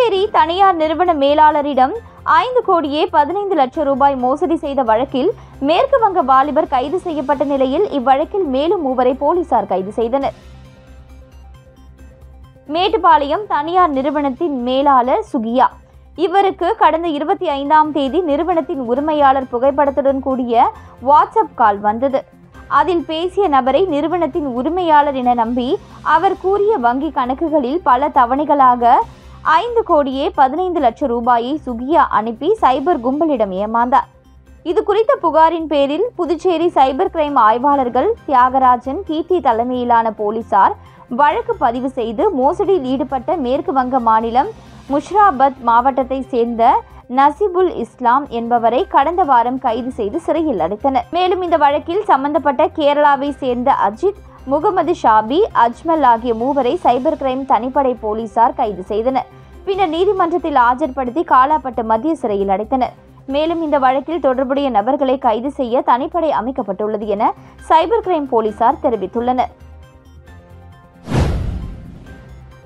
புதுச்சேரி தனியார் நிறுவன மேலாளரிடம் 5 கோடியே 15 லட்சம் ரூபாய் மோசடி செய்த வழக்கில் மேற்கு வங்க வாலிபர் கைது செய்யப்பட்ட நிலையில் இவ்வழக்கில் மேலும் 3 போலீசார் கைது செய்தனர். மேட்டுப்பாளையம் தனியார் நிறுவனத்தின் மேலாளர் சுகியா. இவருக்கு கடந்த 25ஆம் தேதி நிறுவனத்தின் உரிமையாளர் புகைப்படத்துடன் கூடிய வாட்ஸ்அப் கால் வந்தது. அதில் பேசிய நபரை நிறுவனத்தின் உரிமையாளர் என நம்பி அவர் கூறிய வங்கி கணக்குகளில் பல தவணைகளாக 5 கோடியே 15 லட்சம் ரூபாயை சுகியா அனுப்பி சைபர் கும்பலிடம் ஏமாந்தார். இது குறித்த புகாரின் பேரில் புதுச்சேரி சைபர் கிரைம் ஆய்வாளர்கள் தியாகராஜன், கீர்த்தி தலைமையிலான போலீசார் வழக்கு பதிவு செய்து மோசடியில் ஈடுபட்ட மேற்கு வங்க மாநிலம் முஷிராபாத் மாவட்டத்தை சேர்ந்த நசிபுல் இஸ்லாம் என்பவரை கடந்த வாரம் கைது செய்து சிறையில் அடைத்தனர். மேலும் இந்த வழக்கில் சம்பந்தப்பட்ட கேரளாவை சேர்ந்த அஜித், முகமது ஷாபி, அஜ்மல் ஆகிய 3 சைபர் கிரைம் தனிப்படை போலீசார் கைது செய்தனர். பின்னர் நீதிமன்றத்தில் ஆஜர்படுத்தி காலாப்பட்டு மத்திய சிறையில் அடைத்தனர். மேலும் இந்த வழக்கில் தொடர்புடைய நபர்களை கைது செய்ய தனிப்படை அமைக்கப்பட்டுள்ளது என சைபர் கிரைம் போலீசார் தெரிவித்துள்ளனர்.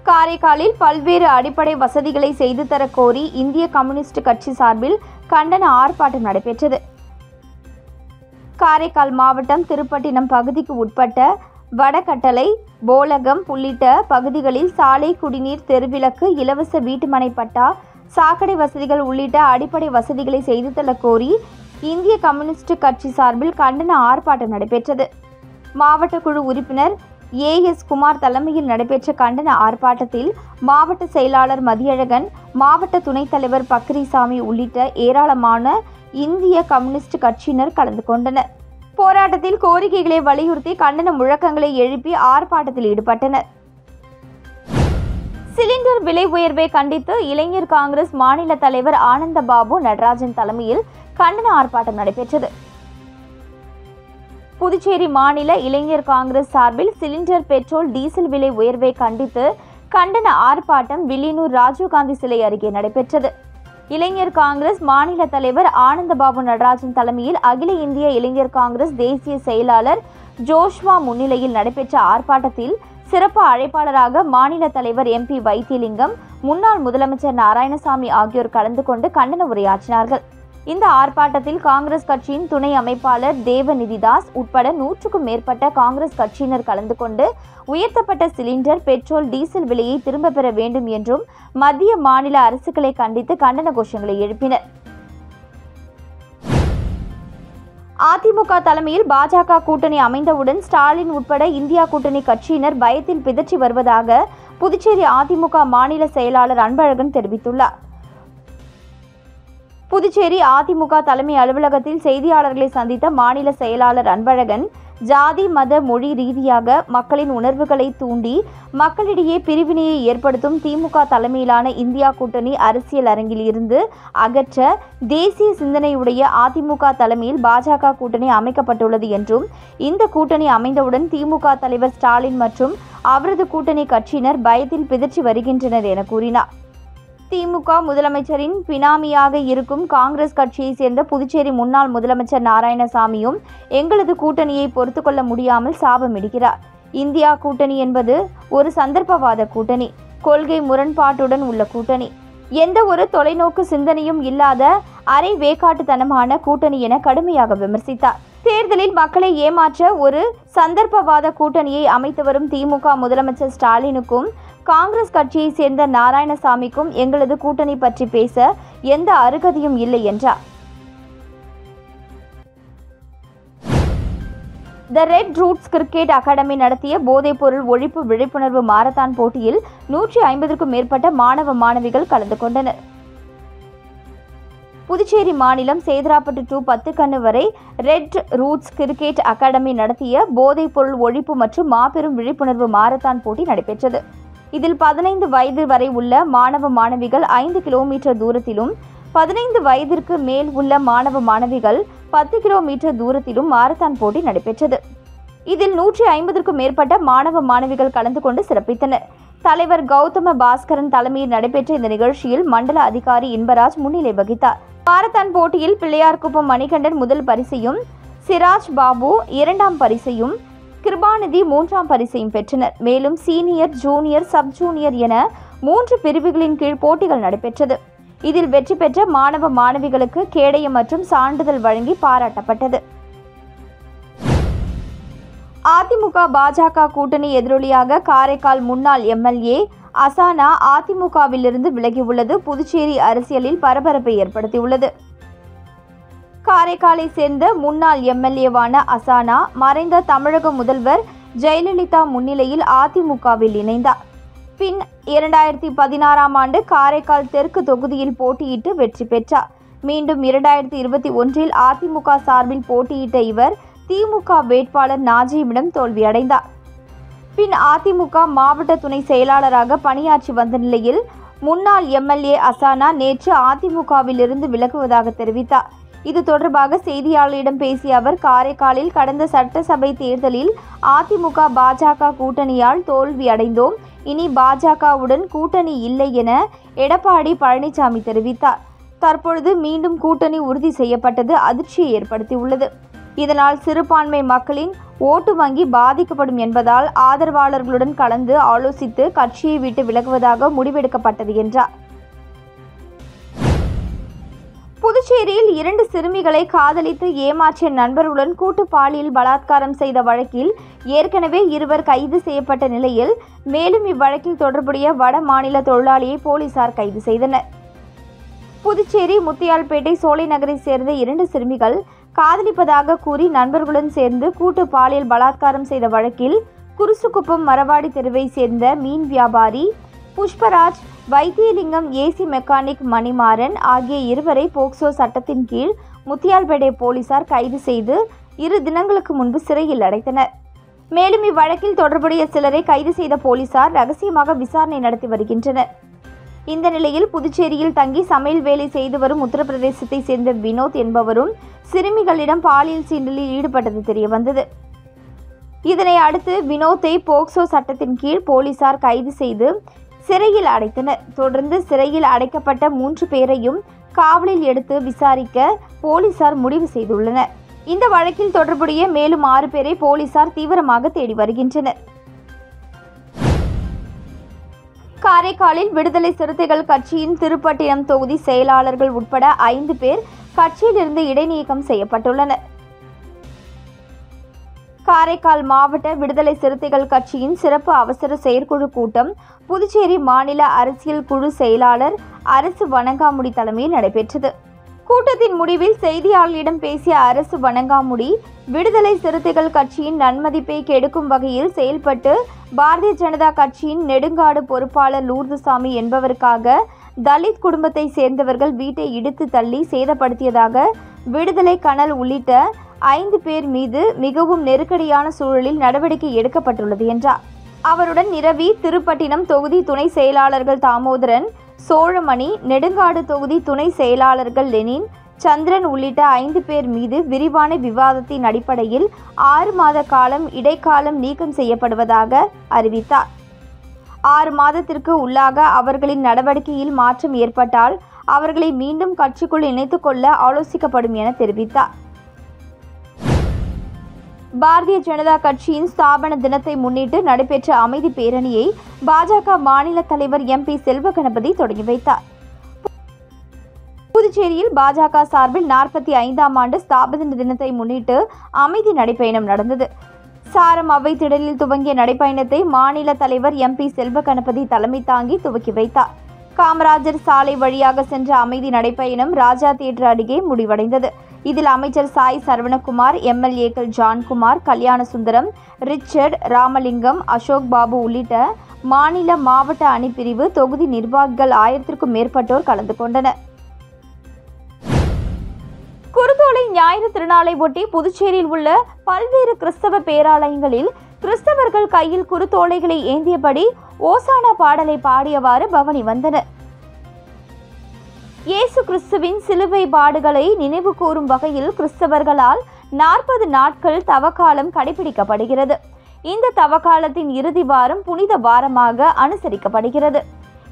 காரைக்காலில் பல்வேறு அடிப்படை வசதிகளை செய்து தர கோரி இந்திய கம்யூனிஸ்ட் கட்சி சார்பில் கண்டன ஆர்ப்பாட்டம் நடைபெற்றது. காரைக்கால் மாவட்டம் திருப்பட்டினம் பகுதிக்கு உட்பட்ட வடகட்டளை, போலகம் உள்ளிட்ட பகுதிகளில் சாலை, குடிநீர், தெருவிளக்கு, இலவச வீட்டுமனை பட்டா, சாக்கடை வசதிகள் உள்ளிட்ட அடிப்படை வசதிகளை செய்து தர கோரி இந்திய கம்யூனிஸ்ட் கட்சி சார்பில் கண்டன ஆர்ப்பாட்டம் நடைபெற்றது. மாவட்ட குழு உறுப்பினர் AS குமார் தலைமையில் நடைபெற்ற கண்டன ஆர்ப்பாட்டத்தில் மாவட்ட செயலாளர் மதியழகன், மாவட்ட துணைத் தலைவர் பக்ரிசாமி உள்ளிட்ட ஏராளமான இந்திய கம்யூனிஸ்ட் கட்சியினர் கலந்து கொண்டனர். போராட்டத்தில் கோரிக்கைகளை வலியுறுத்தி கண்டன முழக்கங்களை எழுப்பி ஆர்ப்பாட்டத்தில் ஈடுபட்டனர். சிலிண்டர் விலை உயர்வை கண்டித்து இளைஞர் காங்கிரஸ் மாநில தலைவர் ஆனந்தபாபு நடராஜன் தலைமையில் கண்டன ஆர்ப்பாட்டம் நடைபெற்றது. புதுச்சேரி மாநில இளைஞர் காங்கிரஸ் சார்பில் சிலிண்டர் பெட்ரோல், டீசல் விலை உயர்வை கண்டித்து கண்டன ஆர்ப்பாட்டம் வில்லியனூர் ராஜீவ்காந்தி சிலை அருகே நடைபெற்றது. இளைஞர் காங்கிரஸ் மாநில தலைவர் ஆனந்தபாபு நடராஜன் தலைமையில் அகில இந்திய இளைஞர் காங்கிரஸ் தேசிய செயலாளர் ஜோஷ்வா முன்னிலையில் நடைபெற்ற ஆர்ப்பாட்டத்தில் சிறப்பு அழைப்பாளராக மாநில தலைவர் MP வைத்தியலிங்கம், முன்னாள் முதலமைச்சர் நாராயணசாமி ஆகியோர் கலந்து கொண்டு கண்டன உரையாற்றினார்கள். இந்த ஆர்ப்பாட்டத்தில் காங்கிரஸ் கட்சியின் துணை அமைப்பாளர் தேவநிதிதாஸ் உட்பட 100க்கும் மேற்பட்ட காங்கிரஸ் கட்சியினர் கலந்து கொண்டு உயர்த்தப்பட்ட சிலிண்டர், பெட்ரோல், டீசல் விலையை திரும்ப பெற வேண்டும் என்றும் மத்திய, மாநில அரசுகளை கண்டித்து கண்டன கோஷங்களை எழுப்பினர். அதிமுக தலைமையில் பாஜக கூட்டணி அமைந்தவுடன் ஸ்டாலின் உட்பட இந்தியா கூட்டணி கட்சியினர் பயத்தில் பிதற்றி வருவதாக புதுச்சேரி அதிமுக மாநில செயலாளர் அன்பழகன் தெரிவித்துள்ளார். புதுச்சேரி அதிமுக தலைமை அலுவலகத்தில் செய்தியாளர்களை சந்தித்த மாநில செயலாளர் அன்பழகன், ஜாதி, மத, மொழி ரீதியாக மக்களின் உணர்வுகளை தூண்டி மக்களிடையே பிரிவினையை ஏற்படுத்தும் திமுக தலைமையிலான இந்தியா கூட்டணி அரசியல் அரங்கில் இருந்து அகற்ற தேசிய சிந்தனையுடைய அதிமுக தலைமையில் பாஜக கூட்டணி அமைக்கப்பட்டுள்ளது என்றும், இந்த கூட்டணி அமைந்தவுடன் திமுக தலைவர் ஸ்டாலின் மற்றும் அவரது கூட்டணி கட்சியினர் பயத்தில் பிதற்றி வருகின்றனர் என கூறினார். திமுக முதலமைச்சரின் பினாமியாக இருக்கும் காங்கிரஸ் கட்சியை சேர்ந்த புதுச்சேரி முன்னாள் முதலமைச்சர் நாராயணசாமியும் எங்களது கூட்டணியை பொறுத்து கொள்ள முடியாமல் சாபமிடுகிறார். இந்தியா கூட்டணி என்பது ஒரு சந்தர்ப்பவாத கூட்டணி, கொள்கை முரண்பாட்டுடன் உள்ள கூட்டணி, எந்த ஒரு தொலைநோக்கு சிந்தனையும் இல்லாத அரை வேக்காட்டுத்தனமான கூட்டணி என கடுமையாக விமர்சித்தார். தேர்தலில் மக்களை ஏமாற்ற ஒரு சந்தர்ப்பவாத கூட்டணியை அமைத்து வரும் திமுக முதலமைச்சர் ஸ்டாலினுக்கும் காங்கிரஸ் கட்சியை சேர்ந்த நாராயணசாமிக்கும் எங்களது கூட்டணி பற்றி பேச எந்த அருகதையும் இல்லை என்றார். The red roots cricket academy நடத்திய போதைப்பொருள் ஒழிப்பு விழிப்புணர்வு மாரத்தான் போட்டியில் 150க்கும் மேற்பட்ட மாணவ மாணவிகள் கலந்து கொண்டனர். புதுச்சேரி மாநிலம் சேதராப்பட்டு டு பத்துக்கண்ணு வரை ரெட் ரூட்ஸ் கிரிக்கெட் அகாடமி நடத்திய போதைப்பொருள் ஒழிப்பு மற்றும் மாபெரும் விழிப்புணர்வு மாரத்தான் போட்டி நடைபெற்றது. இதில் 15 வயது வரை உள்ள மாணவ மாணவிகள் 5 கிலோமீட்டர் தூரத்திலும், 15 வயதிற்கு மேல் உள்ள மாணவ மாணவிகள் 10 கிலோமீட்டர் தூரத்திலும் மாரத்தான் போட்டி நடைபெற்றது. இதில் 150க்கும் மேற்பட்ட மாணவ மாணவிகள் கலந்து கொண்டு சிறப்பித்தனர். தலைவர் கௌதம பாஸ்கரன் தலைமையில் நடைபெற்ற இந்த நிகழ்ச்சியில் மண்டல அதிகாரி இன்பராஜ் முன்னிலை வகித்தார். மாரத்தான் போட்டியில் பிள்ளையார்குப்பம் மணிகண்டன் முதல் பரிசையும், சிராஜ் பாபு 2ஆம் பரிசையும், கிருபாநிதி 3ஆம் பரிசையும் பெற்றனர். மேலும் சீனியர், ஜூனியர், சப் ஜூனியர் என 3 பிரிவுகளின் கீழ் போட்டிகள் நடைபெற்றது. இதில் வெற்றி பெற்ற மாணவ மாணவிகளுக்கு கேடயம் மற்றும் சான்றிதழ் வழங்கி பாராட்டப்பட்டது. அதிமுக பாஜக கூட்டணி எதிரொலியாக காரைக்கால் முன்னாள் எம்எல்ஏ அசானா அதிமுகவிலிருந்து விலகியுள்ளது புதுச்சேரி அரசியலில் பரபரப்பை ஏற்படுத்தியுள்ளது. காரைக்காலை சேர்ந்த முன்னாள் எம்எல்ஏவான அசானா மறைந்த தமிழக முதல்வர் ஜெயலலிதா முன்னிலையில் அதிமுகவில் இணைந்தார். பின் 2016ஆம் ஆண்டு காரைக்கால் தெற்கு தொகுதியில் போட்டியிட்டு வெற்றி பெற்றார். மீண்டும் 2021இல் அதிமுக சார்பில் போட்டியிட்ட இவர் திமுக வேட்பாளர் நாஜிமிடம் தோல்வியடைந்தார். பின் அதிமுக மாவட்ட துணை செயலாளராக பணியாற்றி வந்த நிலையில் முன்னாள் எம்எல்ஏ அசானா நேற்று அதிமுகவிலிருந்து விலகுவதாக தெரிவித்தார். இது தொடர்பாக செய்தியாளர்களிடம் பேசிய அவர், காரைக்காலில் கடந்த சட்டசபை தேர்தலில் அதிமுக பாஜக கூட்டணியால் தோல்வி அடைந்தோம். இனி பாஜகவுடன் கூட்டணி இல்லை என எடப்பாடி பழனிசாமி தெரிவித்தார். தற்பொழுது மீண்டும் கூட்டணி உறுதி செய்யப்பட்டது அதிர்ச்சியை ஏற்படுத்தியுள்ளது. இதனால் சிறுபான்மை மக்களின் ஓட்டு வங்கி பாதிக்கப்படும் என்பதால் ஆதரவாளர்களுடன் கலந்து ஆலோசித்து கட்சியை விட்டு விலகுவதாக முடிவெடுக்கப்பட்டது என்றார். புதுச்சேரியில் 2 சிறுமிகளை காதலித்து ஏமாற்றிய நண்பர்களுடன் கூட்டு பாலியல் பலாத்காரம் செய்த வழக்கில் ஏற்கனவே 2 கைது செய்யப்பட்ட நிலையில் மேலும் இவ்வழக்கில் தொடர்புடைய வட மாநில தொழிலாளியை போலீசார் கைது செய்தனர். புதுச்சேரி முத்தியால்பேட்டை சோலை நகரை சேர்ந்த 2 சிறுமிகள் காதலிப்பதாக கூறி நண்பர்களுடன் சேர்ந்து கூட்டு பாலியல் பலாத்காரம் செய்த வழக்கில் குருசுக்குப்பம் மரவாடி தெருவை சேர்ந்த மீன் வியாபாரி புஷ்பராஜ், வைத்தியலிங்கம் ஏசி மெக்கானிக் மணிமாறன் ஆகிய 2 போக்சோ சட்டத்தின் கீழ் முத்தியால்பேட்டை போலீசார் கைது செய்து 2 தினங்களுக்கு முன்பு சிறையில் அடைத்தனர். மேலும் இவ்வழக்கில் தொடர்புடைய சிலரை கைது செய்த போலீசார் ரகசியமாக விசாரணை நடத்தி வருகின்றனர். இந்த நிலையில் புதுச்சேரியில் தங்கி சமையல் வேலை செய்து வரும் உத்தரப்பிரதேசத்தை சேர்ந்த வினோத் என்பவரும் சிறுமிகளிடம் பாலியல் சீண்டலில் ஈடுபட்டது தெரியவந்தது. இதனை அடுத்து வினோத்தை போக்சோ சட்டத்தின் கீழ் போலீசார் கைது செய்து சிறையில் அடைத்தனர். தொடர்ந்து சிறையில் அடைக்கப்பட்ட 3 பேரையும் காவலில் எடுத்து விசாரிக்க போலீசார் முடிவு செய்துள்ளனர். இந்த வழக்கில் தொடர்புடைய மேலும் 6 பேரை போலீசார் தீவிரமாக தேடி வருகின்றனர். காரைக்காலில் விடுதலை சிறுத்தைகள் கட்சியின் திருப்பட்டினம் தொகுதி செயலாளர்கள் உட்பட 5 பேர் கட்சியிலிருந்து இடைநீக்கம் செய்யப்பட்டுள்ளனர். காரைக்கால் மாவட்ட விடுதலை சிறுத்தைகள் கட்சியின் சிறப்பு அவசர செயற்குழு கூட்டம் புதுச்சேரி மாநில அரசியல் குழு செயலாளர் அரசு வணங்காமுடி தலைமையில் நடைபெற்றது. கூட்டத்தின் முடிவில் செய்தியாளர்களிடம் பேசிய அரசு வணங்காமுடி, விடுதலை சிறுத்தைகள் கட்சியின் நன்மதிப்பை கெடுக்கும் வகையில் செயல்பட்டு பாரதிய ஜனதா கட்சியின் நெடுங்காடு பொறுப்பாளர் லூர்துசாமி என்பவருக்காக தலித் குடும்பத்தை சேர்ந்தவர்கள் வீட்டை இடித்து தள்ளி சேதப்படுத்தியதாக விடுதலை கனல் உள்ளிட்ட 5 பேர் மீது மிகவும் நெருக்கடியான சூழலில் நடவடிக்கை எடுக்கப்பட்டுள்ளது என்றார். அவருடன் நிரவி, திருப்பட்டினம் தொகுதி துணை செயலாளர்கள் தாமோதரன், சோழமணி, நெடுங்காடு தொகுதி துணை செயலாளர்கள் லெனின், சந்திரன் உள்ளிட்ட 5 பேர் மீது விரிவான விவாதத்தின் அடிப்படையில் 6 மாத காலம் இடைக்காலம் நீக்கம் செய்யப்படுவதாக அறிவித்தார். 6 மாதத்திற்கு உள்ளாக அவர்களின் நடவடிக்கையில் மாற்றம் ஏற்பட்டால் அவர்களை மீண்டும் கட்சிக்குள் இணைத்துக் கொள்ள ஆலோசிக்கப்படும் என தெரிவித்தார். பாரதிய ஜனதா கட்சியின் ஸ்தாபன தினத்தை முன்னிட்டு நடைபெற்ற அமைதி பேரணியை பாஜக மாநில தலைவர் MP செல்வ கணபதி தொடங்கி வைத்தார். புதுச்சேரியில் பாஜக சார்பில் 45ஆம் ஆண்டு ஸ்தாபன தினத்தை முன்னிட்டு அமைதி நடைபயணம் நடந்தது. சாரம் அவை திடலில் துவங்கிய நடைபயணத்தை மாநில தலைவர் MP செல்வ கணபதி தலைமை தாங்கி துவக்கி வைத்தார். காமராஜர் சாலை வழியாக சென்ற அமைதி நடைபயணம் ராஜா தியேட்டர் அருகே முடிவடைந்தது. இதில் அமைச்சர் சாய் சரவணகுமார், MLAக்கள் ஜான்குமார், கல்யாணசுந்தரம், ரிச்சர்ட், ராமலிங்கம், அசோக் பாபு உள்ளிட்ட மாநில மாவட்ட அணிப்பிரிவு தொகுதி நிர்வாகிகள் 1000க்கும் மேற்பட்டோர் கலந்து கொண்டனர். குருத்தோலை ஞாயிறு திருநாளை ஒட்டி புதுச்சேரியில் உள்ள பல்வேறு கிறிஸ்தவ பேராலயங்களில் கிறிஸ்தவர்கள் கையில் குருத்தோலைகளை ஏந்தியபடி ஓசானா பாடலை பாடியவாறு பவனி வந்தனர். இயேசு கிறிஸ்துவின் சிலுவை பாடுகளை நினைவு கூறும் வகையில் கிறிஸ்தவர்களால் 40 நாட்கள் தவக்காலம் கடைபிடிக்கப்படுகிறது. இந்த தவக்காலத்தின் இறுதி வாரம் புனித வாரமாக அனுசரிக்கப்படுகிறது.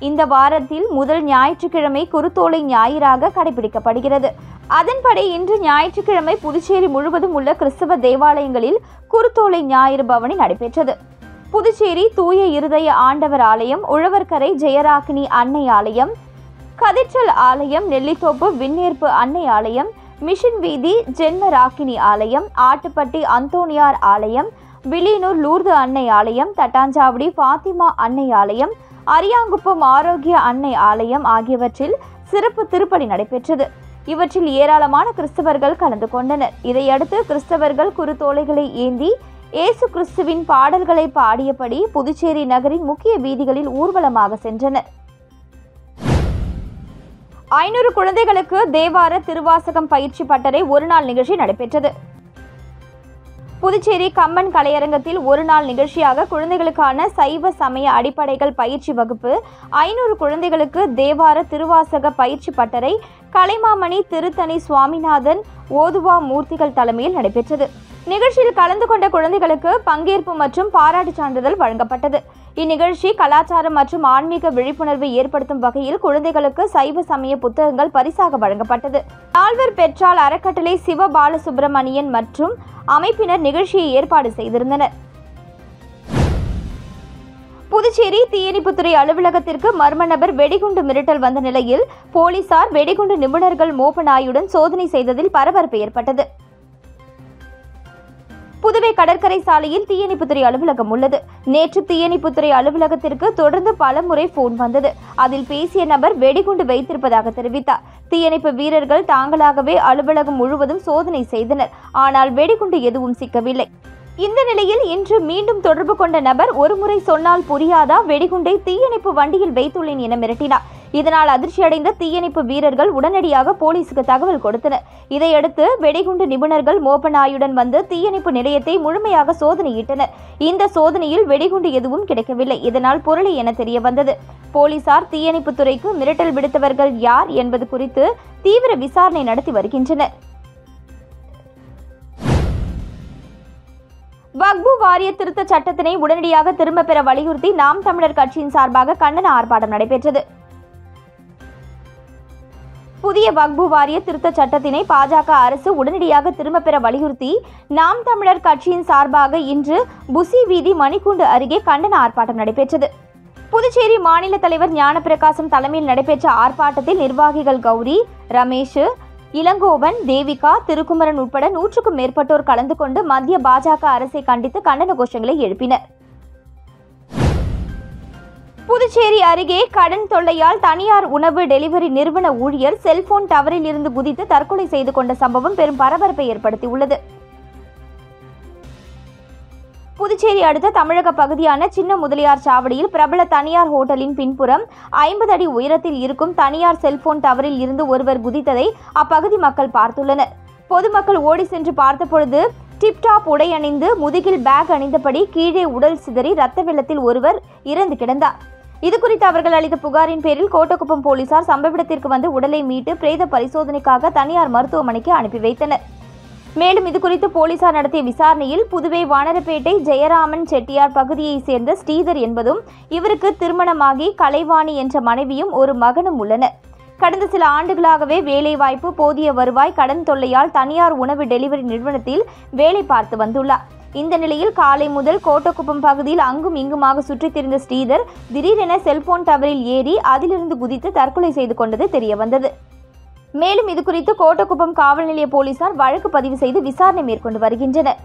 இந்த வாரத்தில் முதல் ஞாயிற்றுக்கிழமை குருத்தோலை ஞாயிறாக கடைபிடிக்கப்படுகிறது. அதன்படி இன்று ஞாயிற்றுக்கிழமை புதுச்சேரி முழுவதும் உள்ள கிறிஸ்தவ தேவாலயங்களில் குருத்தோலை ஞாயிறு பவனி நடைபெற்றது. புதுச்சேரி தூய இருதய ஆண்டவர் ஆலயம், உழவர்கரை ஜெயராக்கினி அன்னை ஆலயம், கதிர்ச்சல் ஆலயம், நெல்லித்தோப்பு விண்ணேற்பு அன்னை ஆலயம், மிஷன் வீதி ஜென்மராக்கினி ஆலயம், ஆட்டுப்பட்டி அந்தோனியார் ஆலயம், வில்லியனூர் லூர்து அன்னை ஆலயம், தட்டாஞ்சாவடி ஃபாத்திமா அன்னை ஆலயம், அரியாங்குப்பம் ஆரோக்கிய அன்னை ஆலயம் ஆகியவற்றில் சிறப்பு திருப்பலி நடைபெற்றது. இவற்றில் ஏராளமான கிறிஸ்தவர்கள் கலந்து கொண்டனர். இதையடுத்து கிறிஸ்தவர்கள் குருத்தோலைகளை ஏந்தி இயேசு கிறிஸ்துவின் பாடல்களை பாடியபடி புதுச்சேரி நகரின் முக்கிய வீதிகளில் ஊர்வலமாக சென்றனர். 500 குழந்தைகளுக்கு தேவார திருவாசகம் பயிற்சி பட்டறை ஒருநாள் நிகழ்ச்சி நடைபெற்றது. புதுச்சேரி கம்மன் கலையரங்கத்தில் ஒருநாள் நிகழ்ச்சியாக குழந்தைகளுக்கான சைவ சமய அடிப்படைகள் பயிற்சி வகுப்பு 500 குழந்தைகளுக்கு தேவார திருவாசக பயிற்சி பட்டறை கலைமாமணி திருத்தணி சுவாமிநாதன் ஓதுவா மூர்த்திகள் தலைமையில் நடைபெற்றது. நிகழ்ச்சியில் கலந்து கொண்ட குழந்தைகளுக்கு பங்கேற்பு மற்றும் பாராட்டு சான்றிதழ் வழங்கப்பட்டது. இந்நிகழ்ச்சி கலாச்சாரம் மற்றும் ஆன்மீக விழிப்புணர்வை ஏற்படுத்தும் வகையில் குழந்தைகளுக்கு சைவ சமய புத்தகங்கள் பரிசாக வழங்கப்பட்டது. நால்வர் பெற்றால் அறக்கட்டளை சிவ பாலசுப்பிரமணியன் மற்றும் அமைப்பினர் நிகழ்ச்சியை ஏற்பாடு செய்திருந்தனர். புதுச்சேரி தீயணைப்புத்துறை அலுவலகத்திற்கு மர்ம நபர் வெடிகுண்டு மிரட்டல் வந்த நிலையில் போலீசார் வெடிகுண்டு நிபுணர்கள் மோப்பநாயுடன் சோதனை செய்ததில் பரபரப்பு ஏற்பட்டது. புதுவை கடற்கரை சாலையில் தீயணைப்புத்துறை அலுவலகம் உள்ளது. நேற்று தீயணைப்புத்துறை அலுவலகத்திற்கு தொடர்ந்து பல முறை போன் வந்தது. அதில் பேசிய நபர் வெடிகுண்டு வைத்திருப்பதாக தெரிவித்தார். தீயணைப்பு வீரர்கள் தாங்களாகவே அலுவலகம் முழுவதும் சோதனை செய்தனர். ஆனால் வெடிகுண்டு எதுவும் சிக்கவில்லை. இந்த நிலையில் இன்று மீண்டும் தொடர்பு கொண்ட நபர் ஒருமுறை சொன்னால் புரியாதா, வெடிகுண்டை தீயணைப்பு வண்டியில் வைத்துள்ளேன் என மிரட்டினார். இதனால் அதிர்ச்சியடைந்த தீயணைப்பு வீரர்கள் உடனடியாக போலீசுக்கு தகவல் கொடுத்தனர். இதையடுத்து வெடிகுண்டு நிபுணர்கள் மோப்பநாயுடன் வந்து தீயணைப்பு நிலையத்தை முழுமையாக சோதனையிட்டனர். இந்த சோதனையில் வெடிகுண்டு எதுவும் கிடைக்கவில்லை. இதனால் பொருளை என தெரிய வந்தது. போலீசார் தீயணைப்பு துறைக்கு மிரட்டல் விடுத்தவர்கள் யார் என்பது குறித்து தீவிர விசாரணை நடத்தி வருகின்றனர். வக்பு வாரிய திருத்த சட்டத்தினை உடனடியாக திரும்ப பெற வலியுறுத்தி நாம் தமிழர் கட்சியின் சார்பாக கண்டன ஆர்ப்பாட்டம் நடைபெற்றது. புதிய வக்பு வாரிய திருத்த சட்டத்தினை பாஜக அரசு உடனடியாக திரும்ப பெற வலியுறுத்தி நாம் தமிழர் கட்சியின் சார்பாக இன்று புசி வீதி மணிக்கூண்டு அருகே கண்டன ஆர்ப்பாட்டம் நடைபெற்றது. புதுச்சேரி மாநில தலைவர் ஞானப்பிரகாசம் தலைமையில் நடைபெற்ற ஆர்ப்பாட்டத்தில் நிர்வாகிகள் கௌரி, ரமேஷ், இளங்கோவன், தேவிகா, திருக்குமரன் உட்பட 100க்கும் மேற்பட்டோர் கலந்து கொண்டு மத்திய பாஜக அரசை கண்டித்து கண்டன கோஷங்களை எழுப்பினர். புதுச்சேரி அருகே கடன் தொல்லையால் தனியார் உணவு டெலிவரி நிறுவன ஊழியர் செல்போன் டவரில் இருந்து குதித்து தற்கொலை செய்து கொண்ட சம்பவம் பெரும் பரபரப்பை ஏற்படுத்தியுள்ளது. புதுச்சேரி அடுத்த தமிழக பகுதியான சின்ன முதலியார் சாவடியில் பிரபல தனியார் ஹோட்டலின் பின்புறம் 50 அடி உயரத்தில் இருக்கும் தனியார் செல்போன் டவரில் இருந்து ஒருவர் குதித்ததை அப்பகுதி மக்கள் பார்த்துள்ளனர். பொதுமக்கள் ஓடி சென்று பார்த்தபொழுது டிப்டாப் உடை அணிந்து முதுகில் பேக் அணிந்தபடி கீழே உடல் சிதறி ரத்த வெள்ளத்தில் ஒருவர் இறந்து கிடந்தார். இதுகுறித்து அவர்கள் அளித்த புகாரின் பேரில் கோட்டக்குப்பம் போலீசார் சம்பவ இடத்திற்கு வந்து உடலை மீட்டு பிரேத பரிசோதனைக்காக தனியார் மருத்துவமனைக்கு அனுப்பி வைத்தனர். மேலும் இதுகுறித்து போலீசார் நடத்திய விசாரணையில் புதுவை வானரப்பேட்டை ஜெயராமன் செட்டியார் பகுதியைச் சேர்ந்த ஸ்ரீதர் என்பதும் இவருக்கு திருமணமாகி கலைவாணி என்ற மனைவியும் ஒரு மகனும் உள்ளனர். கடந்த சில ஆண்டுகளாகவே வேலைவாய்ப்பு, போதிய வருவாய், கடன் தொல்லையால் தனியார் உணவு டெலிவரி நிறுவனத்தில் வேலை பார்த்து வந்துள்ளார். இந்த நிலையில் காலை முதல் கோட்டக்குப்பம் பகுதியில் அங்கும் இங்குமாக சுற்றித் திரிந்த ஸ்ரீதர் திடீரென செல்போன் டவரில் ஏறி அதிலிருந்து குதித்து தற்கொலை செய்து கொண்டது தெரியவந்தது. மேலும் இதுகுறித்து கோட்டக்குப்பம் காவல் நிலைய போலீசார் வழக்கு பதிவு செய்து விசாரணை மேற்கொண்டு வருகின்றனர்.